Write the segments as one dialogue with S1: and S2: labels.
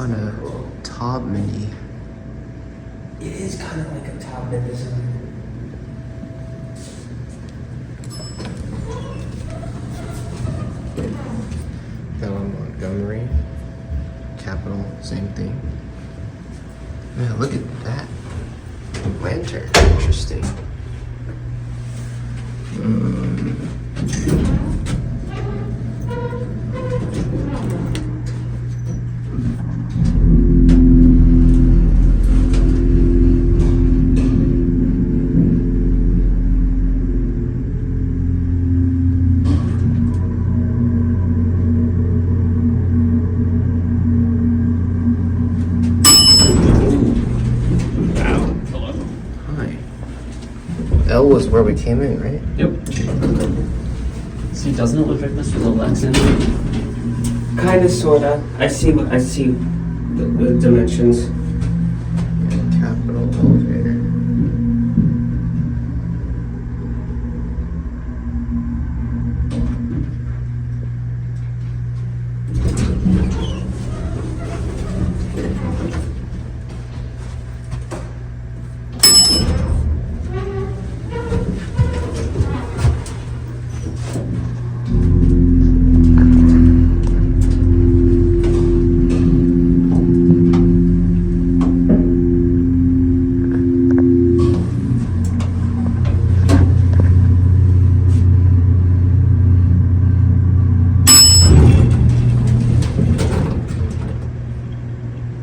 S1: on a top mini.
S2: It is kind of like a top mid design.
S1: That one, Montgomery. Capital, same thing. Man, look at that. Lantern, interesting. L was where we came in, right?
S3: Yep. See, doesn't it look like this was a Lexan?
S2: Kinda, sorta. I see the dimensions.
S1: Capital elevator.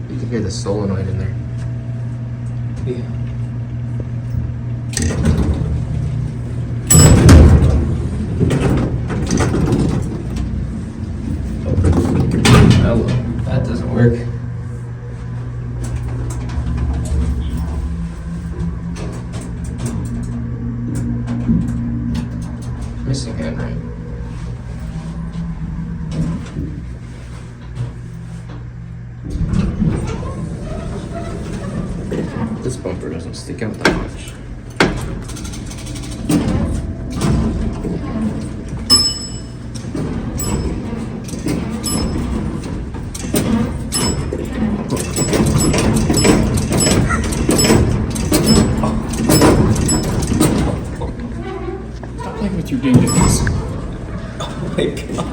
S1: You can hear the solenoid in there.
S3: Yeah.
S1: Oh, that doesn't work. Missing handbrake. This bumper doesn't stick out that much.
S3: Stop playing with your ding-dongs.
S2: Oh my god.